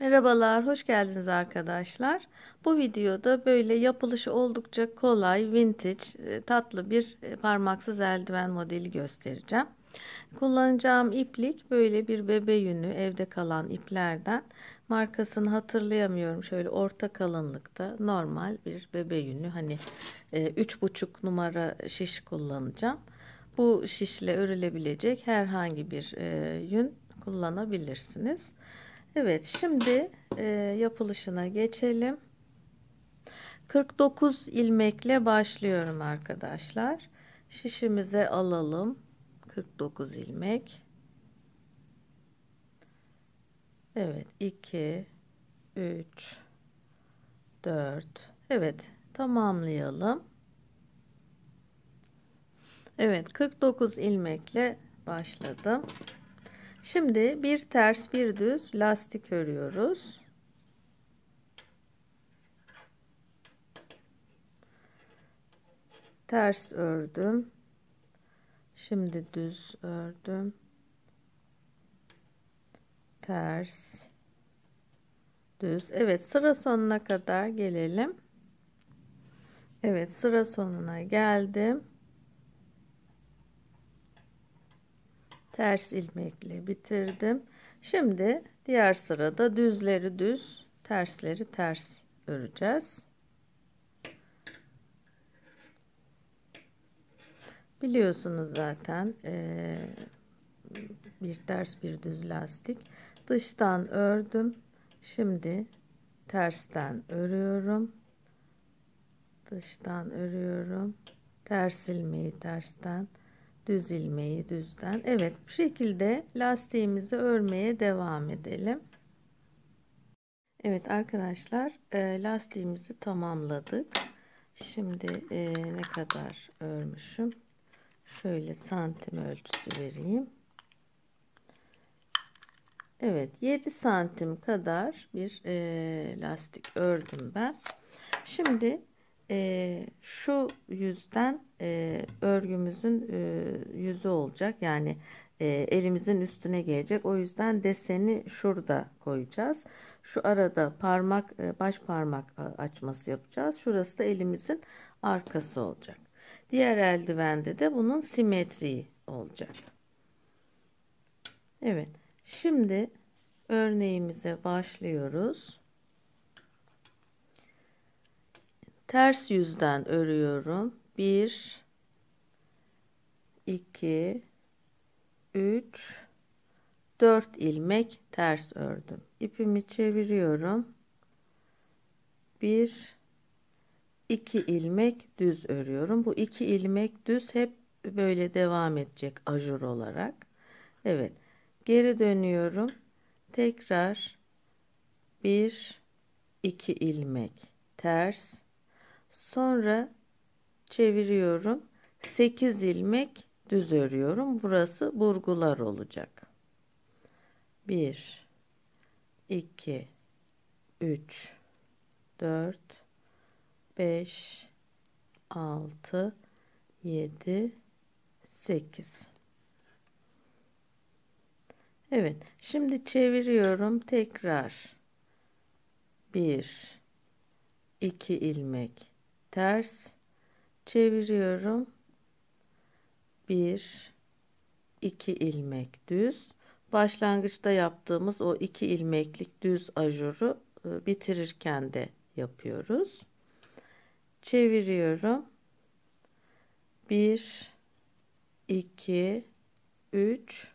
Merhabalar, hoş geldiniz arkadaşlar. Bu videoda böyle yapılışı oldukça kolay, vintage, tatlı bir parmaksız eldiven modeli göstereceğim. Kullanacağım iplik böyle bir bebe yünü, evde kalan iplerden. Markasını hatırlayamıyorum. Şöyle orta kalınlıkta normal bir bebe yünü. Hani 3,5 numara şiş kullanacağım. Bu şişle örülebilecek herhangi bir yün kullanabilirsiniz. Evet, şimdi yapılışına geçelim. 49 ilmekle başlıyorum arkadaşlar. Şişimize alalım. 49 ilmek. Evet, 2, 3, 4. Evet, tamamlayalım. Evet, 49 ilmekle başladım. Şimdi bir ters bir düz lastik örüyoruz. Ters ördüm. Şimdi düz ördüm. Ters, düz. Evet, sıra sonuna kadar gelelim. Evet, sıra sonuna geldim. Ters ilmekle bitirdim. Şimdi diğer sırada düzleri düz, tersleri ters öreceğiz. Biliyorsunuz zaten bir ters bir düz lastik. Dıştan ördüm. Şimdi tersten örüyorum. Dıştan örüyorum. Ters ilmeği tersten, düz ilmeği düzden. Evet, bu şekilde lastiğimizi örmeye devam edelim. Evet arkadaşlar, lastiğimizi tamamladık. Şimdi ne kadar örmüşüm? Şöyle santim ölçüsü vereyim. Evet, 7 santim kadar bir lastik ördüm ben. Şimdi şu yüzden örgümüzün yüzü olacak. Yani elimizin üstüne gelecek. O yüzden deseni şurada koyacağız. Şu arada parmak baş parmak açması yapacağız. Şurası da elimizin arkası olacak. Diğer eldivende de bunun simetriği olacak. Evet. Şimdi örneğimize başlıyoruz. Ters yüzden örüyorum. 1 2 3 4 ilmek ters ördüm. İpimi çeviriyorum. 1 2 ilmek düz örüyorum. Bu 2 ilmek düz hep böyle devam edecek ajur olarak. Evet. Geri dönüyorum. Tekrar 1 2 ilmek ters. Sonra çeviriyorum. 8 ilmek düz örüyorum. Burası burgular olacak. 1 2 3 4 5 6 7 8. Evet, şimdi çeviriyorum. Tekrar 1 2 ilmek ters çeviriyorum. 1 2 ilmek düz. Başlangıçta yaptığımız o 2 ilmeklik düz ajuru bitirirken de yapıyoruz. Çeviriyorum. 1 2 3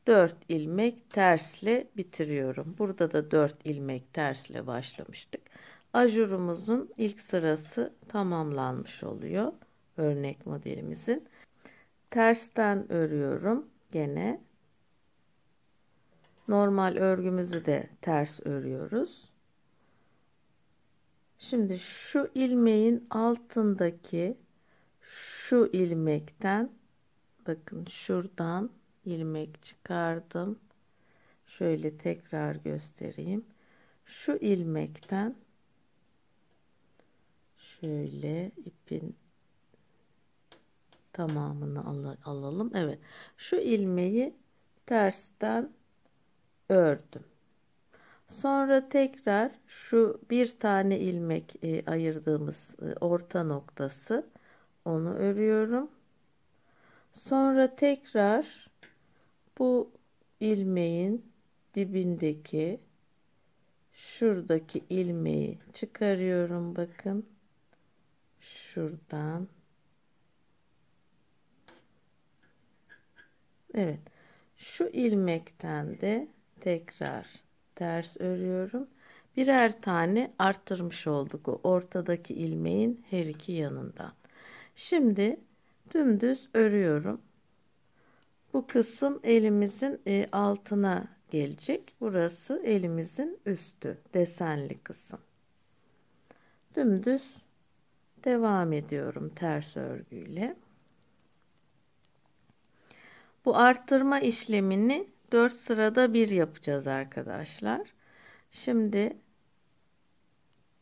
4 ilmek tersle bitiriyorum. Burada da 4 ilmek tersle başlamıştık. Ajurumuzun ilk sırası tamamlanmış oluyor. Örnek modelimizin. Tersten örüyorum. Gene normal örgümüzü de ters örüyoruz. Şimdi şu ilmeğin altındaki şu ilmekten, bakın şuradan ilmek çıkardım. Şöyle tekrar göstereyim. Şu ilmekten şöyle ipin tamamını alalım. Evet. Şu ilmeği tersten ördüm. Sonra tekrar şu bir tane ilmek ayırdığımız orta noktası, onu örüyorum. Sonra tekrar bu ilmeğin dibindeki şuradaki ilmeği çıkarıyorum, bakın şuradan. Evet, şu ilmekten de tekrar ters örüyorum. Birer tane arttırmış olduk o ortadaki ilmeğin her iki yanından. Şimdi dümdüz örüyorum. Bu kısım elimizin altına gelecek. Burası elimizin üstü, desenli kısım. Dümdüz devam ediyorum ters örgüyle. Bu arttırma işlemini 4 sırada bir yapacağız arkadaşlar. Şimdi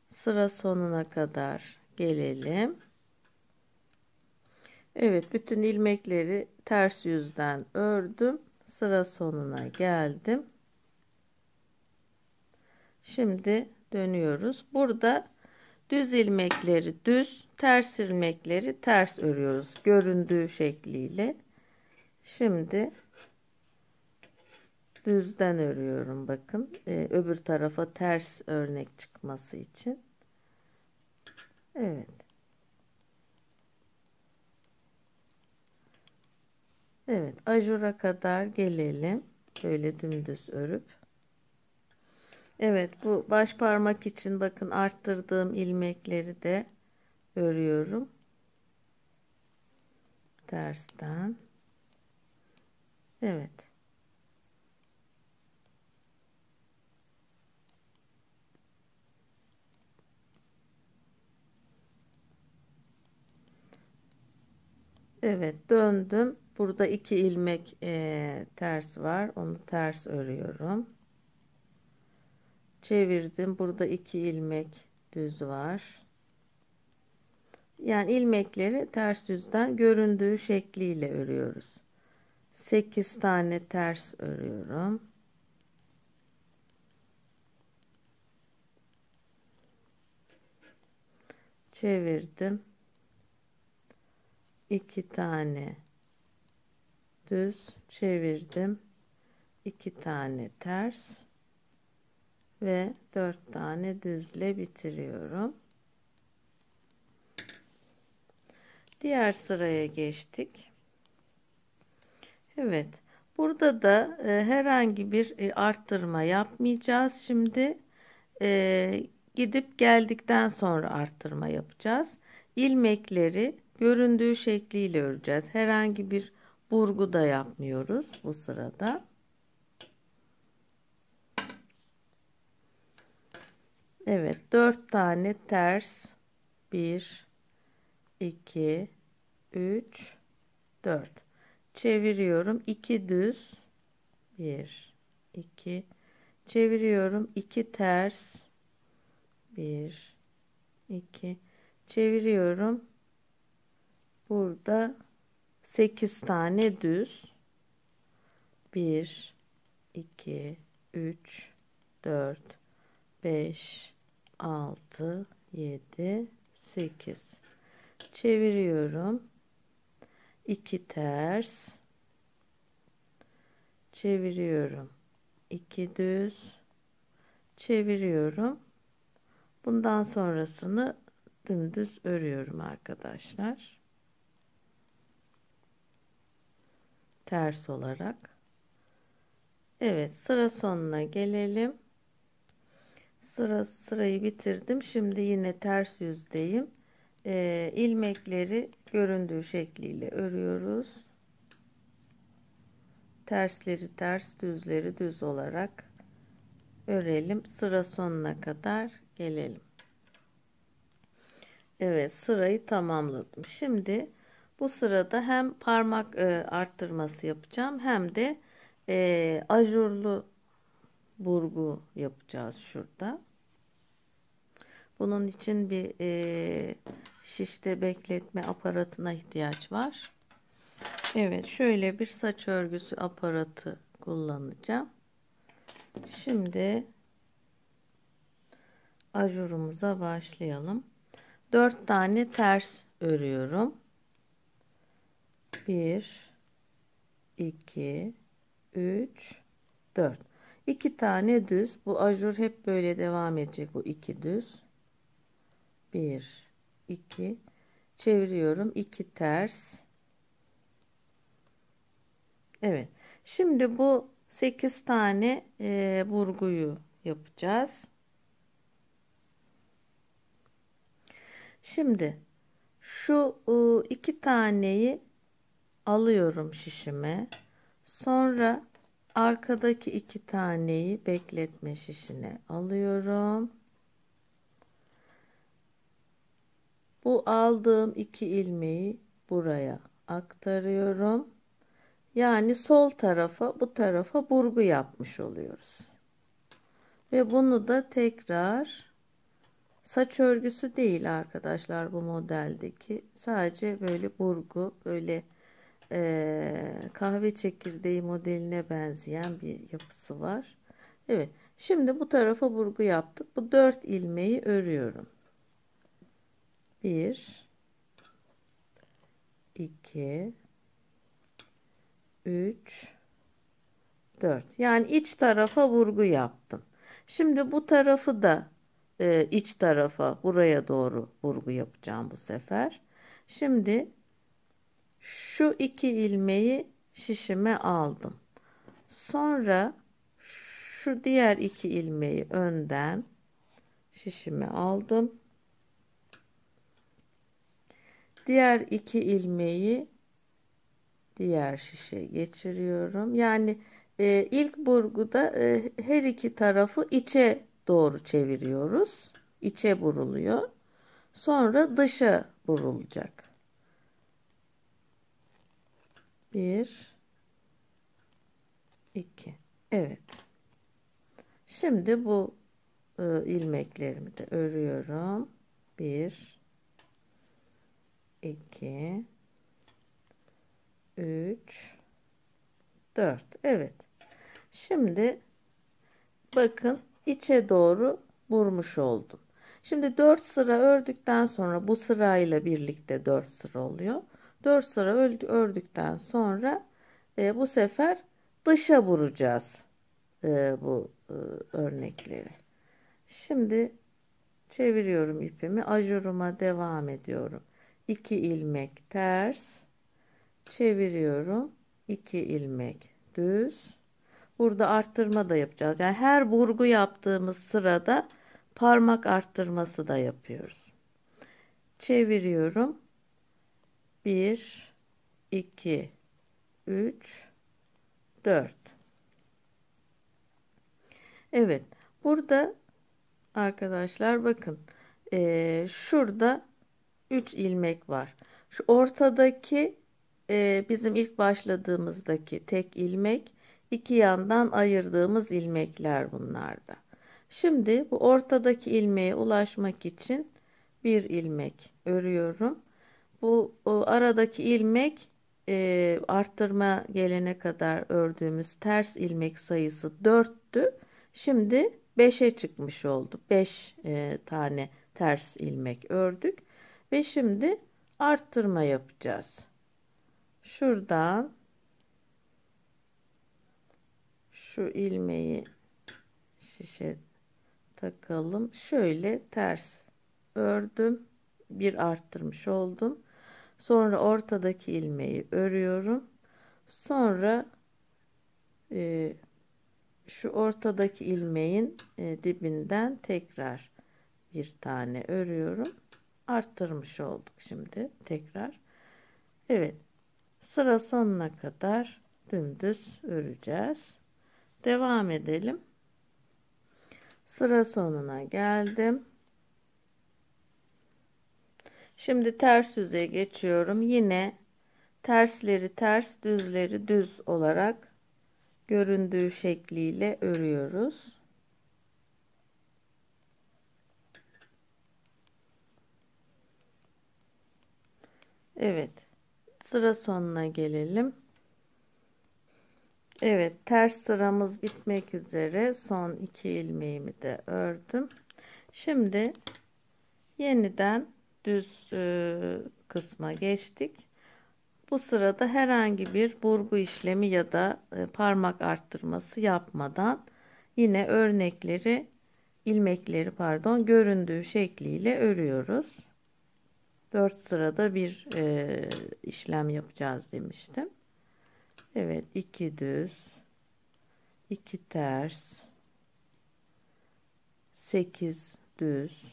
sıra sonuna kadar gelelim. Evet, bütün ilmekleri ters yüzden ördüm. Sıra sonuna geldim. Şimdi dönüyoruz. Burada düz ilmekleri düz, ters ilmekleri ters örüyoruz göründüğü şekliyle. Şimdi düzden örüyorum, bakın öbür tarafa ters örnek çıkması için. Evet. Evet, ajura kadar gelelim. Böyle dümdüz örüp. Evet, bu baş parmak için bakın arttırdığım ilmekleri de örüyorum. Tersten. Evet. Evet, döndüm. Burada 2 ilmek ters var. Onu ters örüyorum. Çevirdim. Burada 2 ilmek düz var. Yani ilmekleri ters yüzden göründüğü şekliyle örüyoruz. 8 tane ters örüyorum. Çevirdim. 2 tane düz, çevirdim. 2 tane ters ve 4 tane düzle bitiriyorum. Diğer sıraya geçtik. Evet. Burada da herhangi bir arttırma yapmayacağız. Şimdi gidip geldikten sonra arttırma yapacağız. İlmekleri göründüğü şekliyle öreceğiz. Herhangi bir burgu da yapmıyoruz bu sırada. Evet, 4 tane ters. 1 2 3 4. Çeviriyorum. 2 düz. 1 2. Çeviriyorum. 2 ters. 1 2. Çeviriyorum. Burada 8 tane düz. 1 2 3 4 5 6 7 8. Çeviriyorum. 2 ters. Çeviriyorum. 2 düz. Çeviriyorum. Bundan sonrasını dümdüz örüyorum arkadaşlar. Ters olarak. Evet, sıra sonuna gelelim. Sırayı bitirdim. Şimdi yine ters yüzdeyim. İlmekleri göründüğü şekliyle örüyoruz. Tersleri ters, düzleri düz olarak örelim. Sıra sonuna kadar gelelim. Evet, sırayı tamamladım. Şimdi bu sırada hem parmak arttırması yapacağım hem de ajurlu burgu yapacağız şurada. Bunun için bir şişte bekletme aparatına ihtiyaç var. Evet, şöyle bir saç örgüsü aparatı kullanacağım. Şimdi ajurumuza başlayalım. 4 tane ters örüyorum. 1 2 3 4. 2 tane düz. Bu ajur hep böyle devam edecek. Bu 2 düz. 1 2 çeviriyorum. 2 ters. Evet. Şimdi bu 8 tane burguyu yapacağız. Şimdi şu 2 taneyi alıyorum şişime. Sonra arkadaki 2 taneyi bekletme şişine alıyorum. Bu aldığım 2 ilmeği buraya aktarıyorum. Yani sol tarafa, bu tarafa burgu yapmış oluyoruz. Ve bunu da tekrar, saç örgüsü değil arkadaşlar bu modeldeki, sadece böyle burgu, böyle kahve çekirdeği modeline benzeyen bir yapısı var. Evet, şimdi bu tarafa burgu yaptık. Bu 4 ilmeği örüyorum. 1 2 3 4. Yani iç tarafa vurgu yaptım. Şimdi bu tarafı da iç tarafa, buraya doğru vurgu yapacağım bu sefer. Şimdi şu 2 ilmeği şişime aldım. Sonra şu diğer 2 ilmeği önden şişime aldım. Diğer 2 ilmeği diğer şişe geçiriyorum. Yani ilk burguda her iki tarafı içe doğru çeviriyoruz. İçe buruluyor. Sonra dışa burulacak. 1 2. Evet. Şimdi bu ilmeklerimi de örüyorum. 1 2 3 4. Evet. Şimdi bakın içe doğru vurmuş oldum. Şimdi 4 sıra ördükten sonra, bu sırayla birlikte 4 sıra oluyor. 4 sıra ördükten sonra bu sefer dışa vuracağız bu örnekleri. Şimdi çeviriyorum ipimi. Ajuruma devam ediyorum. 2 ilmek ters. Çeviriyorum. 2 ilmek düz. Burada arttırma da yapacağız. Yani her burgu yaptığımız sırada parmak arttırması da yapıyoruz. Çeviriyorum. 1 2 3 4. Evet. Burada arkadaşlar bakın. Şurada 3 ilmek var. Şu ortadaki bizim ilk başladığımızdaki tek ilmek, iki yandan ayırdığımız ilmekler bunlarda. Şimdi bu ortadaki ilmeğe ulaşmak için bir ilmek örüyorum. Bu aradaki ilmek arttırma gelene kadar ördüğümüz ters ilmek sayısı 4'tü. Şimdi 5'e çıkmış oldu. 5 tane ters ilmek ördük ve şimdi arttırma yapacağız. Şuradan şu ilmeği şişe takalım. Şöyle ters ördüm. Bir arttırmış oldum. Sonra ortadaki ilmeği örüyorum. Sonra şu ortadaki ilmeğin dibinden tekrar bir tane örüyorum. Arttırmış olduk şimdi tekrar. Evet. Sıra sonuna kadar dümdüz öreceğiz. Devam edelim. Sıra sonuna geldim. Şimdi ters yüze geçiyorum. Yine tersleri ters, düzleri düz olarak göründüğü şekliyle örüyoruz. Evet. Sıra sonuna gelelim. Evet, ters sıramız bitmek üzere. Son 2 ilmeğimi de ördüm. Şimdi yeniden düz kısma geçtik. Bu sırada herhangi bir burgu işlemi ya da parmak arttırması yapmadan yine ilmekleri göründüğü şekliyle örüyoruz. 4 sırada bir işlem yapacağız demiştim. Evet, 2 düz, 2 ters, 8 düz.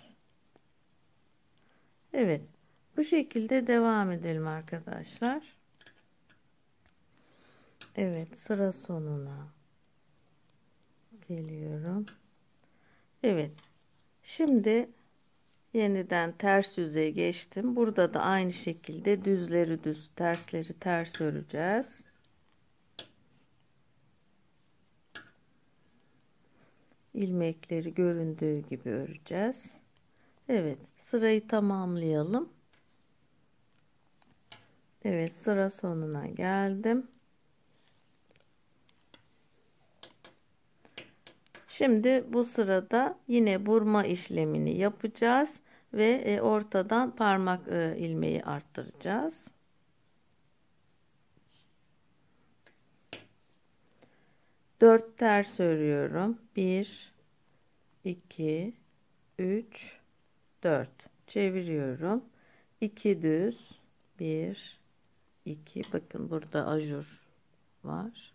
Evet, bu şekilde devam edelim arkadaşlar. Evet, sıra sonuna geliyorum. Evet, şimdi yeniden ters yüzeye geçtim. Burada da aynı şekilde düzleri düz, tersleri ters öreceğiz. İlmekleri göründüğü gibi öreceğiz. Evet, sırayı tamamlayalım. Evet, sıra sonuna geldim. Şimdi bu sırada yine burma işlemini yapacağız ve ortadan parmak ilmeği arttıracağız. Dört ters örüyorum. 1 2 3 4 çeviriyorum. 2 düz, 1 2, bakın burada ajur var.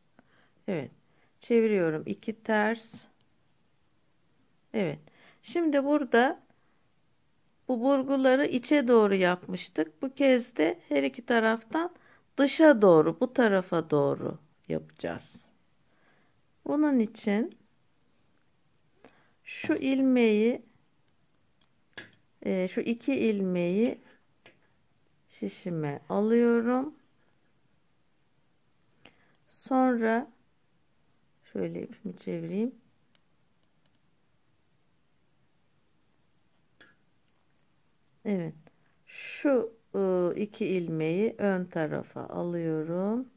Evet, çeviriyorum. 2 ters. Evet, şimdi burada bu burguları içe doğru yapmıştık. Bu kez de her iki taraftan dışa doğru, bu tarafa doğru yapacağız. Bunun için şu iki ilmeği şişime alıyorum. Sonra şöyle ipimi çevireyim. Evet, şu iki ilmeği ön tarafa alıyorum,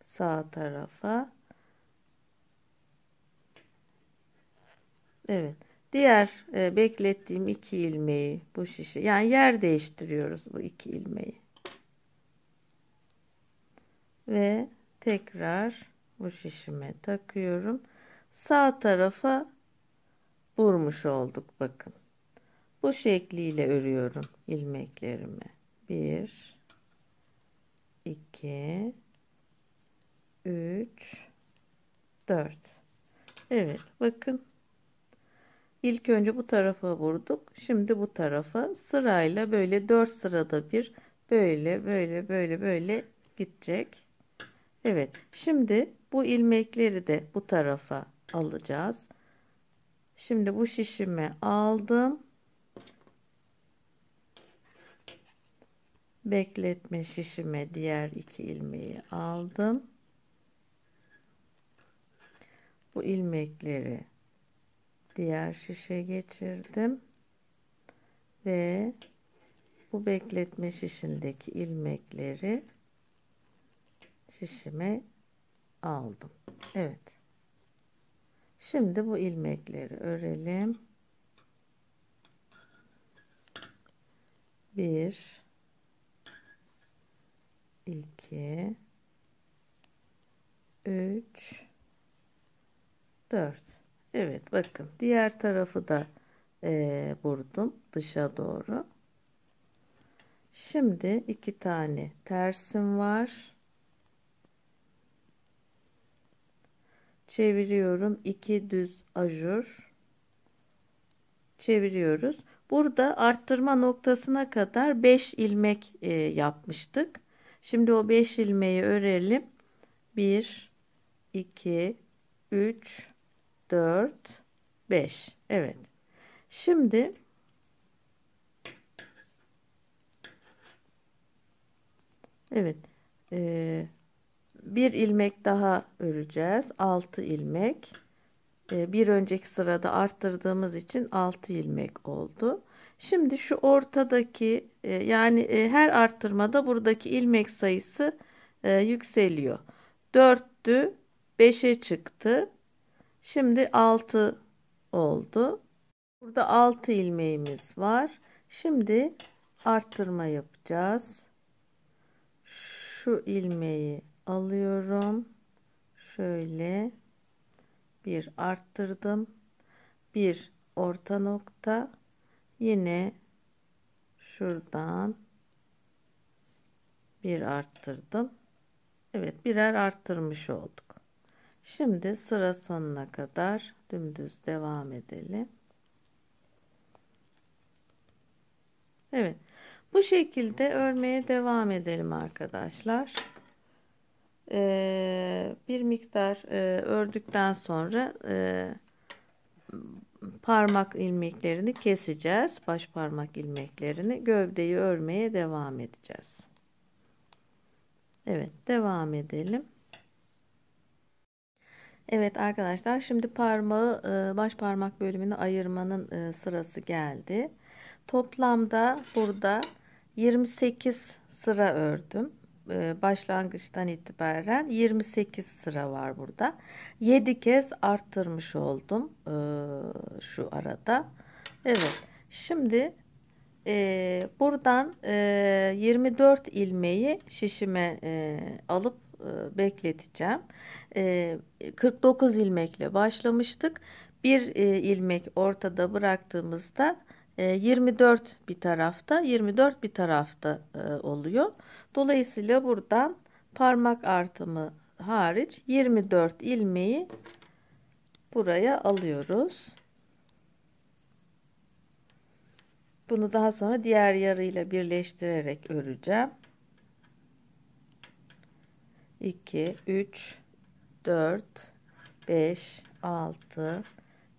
sağ tarafa. Evet, diğer beklettiğim iki ilmeği bu şişe, yani yer değiştiriyoruz bu iki ilmeği ve tekrar bu şişime takıyorum. Sağ tarafa vurmuş olduk, bakın. Bu şekliyle örüyorum ilmeklerimi. 1 2 3 4. Evet, bakın. İlk önce bu tarafa vurduk. Şimdi bu tarafa sırayla böyle 4 sırada bir böyle gidecek. Evet. Şimdi bu ilmekleri de bu tarafa alacağız. Şimdi bu şişimi aldım. Bekletme şişime diğer iki ilmeği aldım. Bu ilmekleri diğer şişe geçirdim ve bu bekletme şişindeki ilmekleri şişime aldım. Evet. Şimdi bu ilmekleri örelim. 1 2 3 4. Evet, bakın diğer tarafı da vurdum dışa doğru. Şimdi 2 tane tersim var. Çeviriyorum. 2 düz ajur. Çeviriyoruz. Burada arttırma noktasına kadar 5 ilmek yapmıştık. Şimdi o 5 ilmeği örelim. 1 2 3 4 5. Evet. Şimdi evet, bir ilmek daha öreceğiz. 6 ilmek. Bir önceki sırada arttırdığımız için 6 ilmek oldu. Şimdi şu ortadaki yani her arttırmada buradaki ilmek sayısı yükseliyor. 4'tü, 5'e çıktı. Şimdi 6 oldu. Burada 6 ilmeğimiz var. Şimdi arttırma yapacağız. Şu ilmeği alıyorum. Şöyle bir arttırdım. Bir orta nokta. Yine şuradan bir arttırdım. Evet, birer arttırmış olduk. Şimdi sıra sonuna kadar dümdüz devam edelim. Evet, bu şekilde örmeye devam edelim arkadaşlar. Bir miktar ördükten sonra parmak ilmeklerini keseceğiz. Baş parmak ilmeklerini, gövdeyi örmeye devam edeceğiz. Evet, devam edelim. Evet arkadaşlar, şimdi parmağı baş parmak bölümünü ayırmanın sırası geldi. Toplamda burada 28 sıra ördüm. Başlangıçtan itibaren 28 sıra var burada. 7 kez arttırmış oldum şu arada. Evet, şimdi buradan 24 ilmeği şişime alıp bekleteceğim. 49 ilmekle başlamıştık. Bir ilmek ortada bıraktığımızda 24 bir tarafta, 24 bir tarafta oluyor. Dolayısıyla buradan parmak artımı hariç 24 ilmeği buraya alıyoruz. Bunu daha sonra diğer yarıyla birleştirerek öreceğim. 2, 3, 4, 5, 6,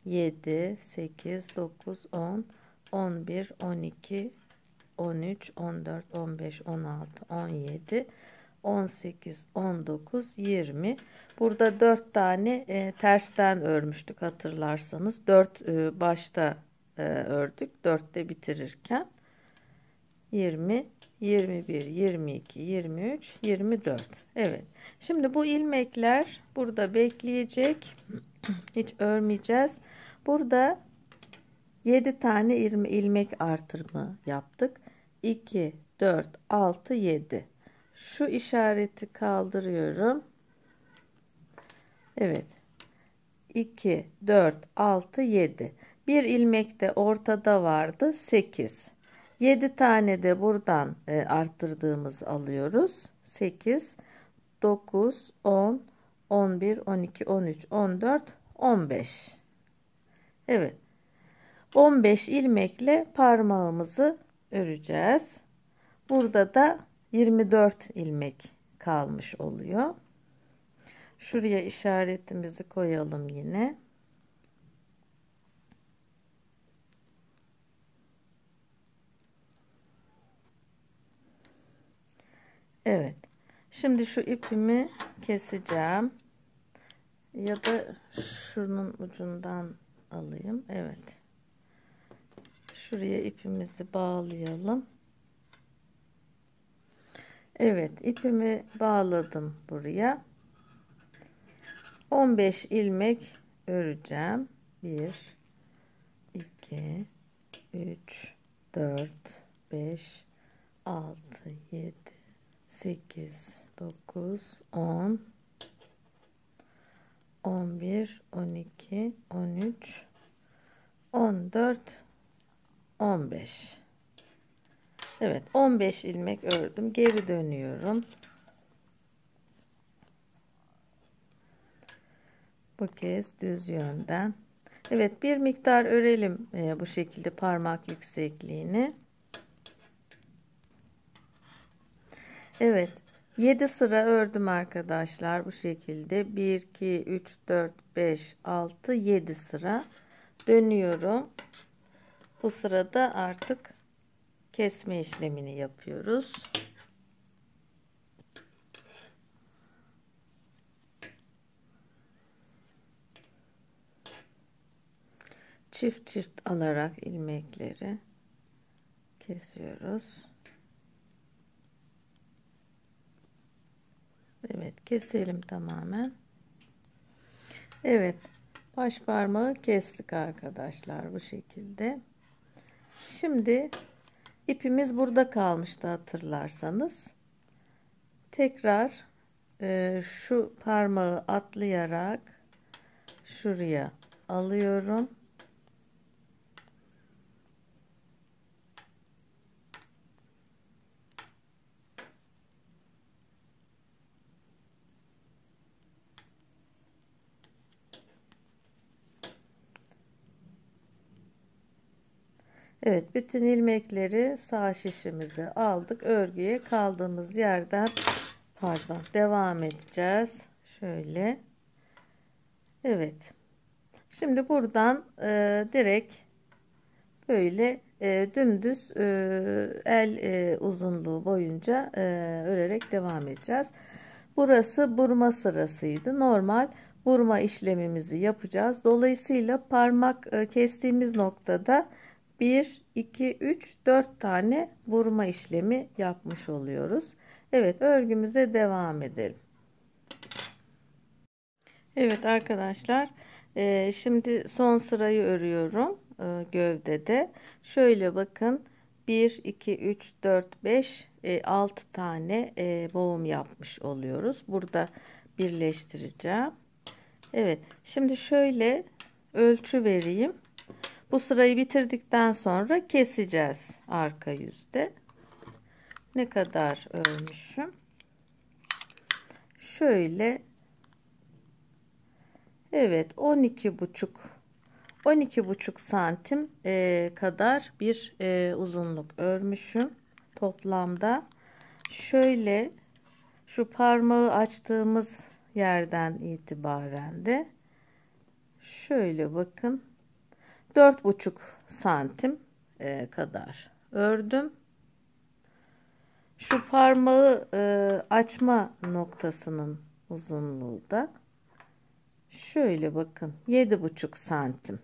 7, 8, 9, 10, 11, 12, 13, 14, 15, 16, 17, 18, 19, 20. Burada 4 tane tersten örmüştük hatırlarsanız. 4 başta ördük. 4'te bitirirken 20, 21, 22, 23, 24. Evet. Şimdi bu ilmekler burada bekleyecek. Hiç örmeyeceğiz. Burada 7 tane ilmek artırımı yaptık. 2, 4, 6, 7. Şu işareti kaldırıyorum. Evet. 2, 4, 6, 7. Bir ilmek de ortada vardı. 8. 7 tane de buradan arttırdığımız alıyoruz. 8, 9, 10, 11, 12, 13, 14, 15. Evet. 15 ilmekle parmağımızı öreceğiz. Burada da 24 ilmek kalmış oluyor. Şuraya işaretimizi koyalım yine. Evet. Şimdi şu ipimi keseceğim. Ya da şunun ucundan alayım. Evet. Şuraya ipimizi bağlayalım. Evet, ipimi bağladım buraya. 15 ilmek öreceğim. 1, 2, 3, 4, 5, 6, 7, 8, 9, 10, 11, 12, 13, 14, 15. Evet, 15 ilmek ördüm. Geri dönüyorum. Bu kez düz yönden. Evet, bir miktar örelim bu şekilde parmak yüksekliğini. Evet, 7 sıra ördüm arkadaşlar bu şekilde. 1, 2, 3, 4, 5, 6, 7 sıra dönüyorum. Bu sırada artık kesme işlemini yapıyoruz. Çift çift alarak ilmekleri kesiyoruz. Evet, keselim tamamen. Evet, Baş parmağı kestik arkadaşlar bu şekilde. Şimdi ipimiz burada kalmıştı hatırlarsanız. Tekrar şu parmağı atlayarak şuraya alıyorum. Evet, bütün ilmekleri sağ şişimize aldık. Örgüye kaldığımız yerden devam edeceğiz. Şöyle. Evet. Şimdi buradan direkt böyle dümdüz el uzunluğu boyunca örerek devam edeceğiz. Burası burma sırasıydı. Normal burma işlemimizi yapacağız. Dolayısıyla parmak kestiğimiz noktada 1, 2, 3, 4 tane burma işlemi yapmış oluyoruz. Evet, örgümüze devam edelim. Evet arkadaşlar, şimdi son sırayı örüyorum gövdede. Şöyle bakın, 1, 2, 3, 4, 5, 6 tane boğum yapmış oluyoruz. Burada birleştireceğim. Evet, şimdi şöyle ölçü vereyim. Bu sırayı bitirdikten sonra keseceğiz arka yüzde. Ne kadar örmüşüm? Şöyle, evet, 12,5 santim kadar bir uzunluk örmüşüm toplamda. Şöyle şu parmağı açtığımız yerden itibaren de şöyle bakın 4,5 santim kadar ördüm. Şu parmağı açma noktasının uzunluğu da şöyle bakın 7,5 santim.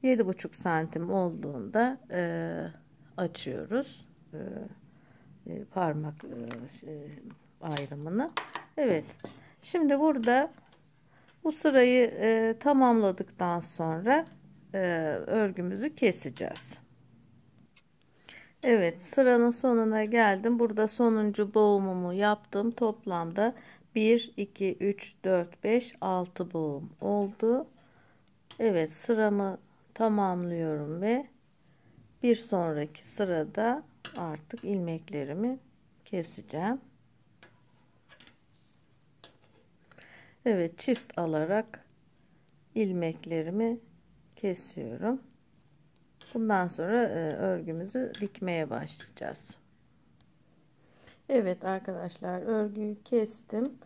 7,5 santim olduğunda açıyoruz parmak ayrımını. Evet. Şimdi burada bu sırayı tamamladıktan sonra örgümüzü keseceğiz. Evet, sıranın sonuna geldim. Burada sonuncu boğumumu yaptım. Toplamda 1, 2, 3, 4, 5, 6 boğum oldu. Evet, sıramı tamamlıyorum ve bir sonraki sırada artık ilmeklerimi keseceğim. Evet, çift alarak ilmeklerimi kesiyorum. Bundan sonra örgümüzü dikmeye başlayacağız. Evet arkadaşlar, örgüyü kestim.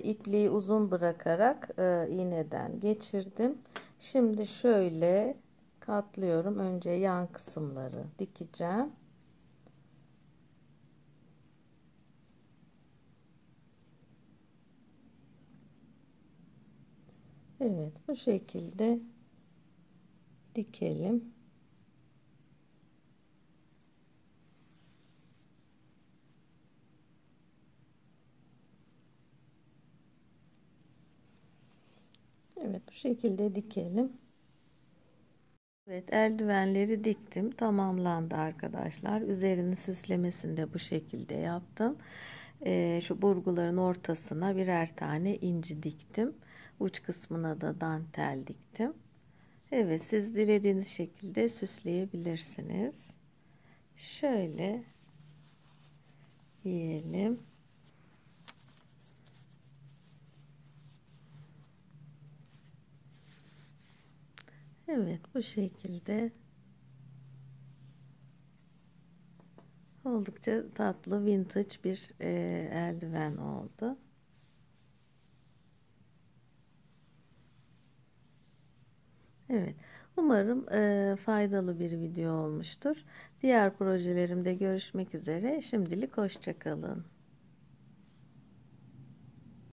İpliği uzun bırakarak iğneden geçirdim. Şimdi şöyle katlıyorum. Önce yan kısımları dikeceğim. Evet, bu şekilde dikelim. Evet, bu şekilde dikelim. Evet, eldivenleri diktim. Tamamlandı arkadaşlar. Üzerini süslemesini de bu şekilde yaptım. Şu burguların ortasına birer tane inci diktim. Uç kısmına da dantel diktim. Evet, siz dilediğiniz şekilde süsleyebilirsiniz. Şöyle yiyelim. Evet, bu şekilde oldukça tatlı vintage bir eldiven oldu. Evet, umarım faydalı bir video olmuştur. Diğer projelerimde görüşmek üzere. Şimdilik hoşça kalın.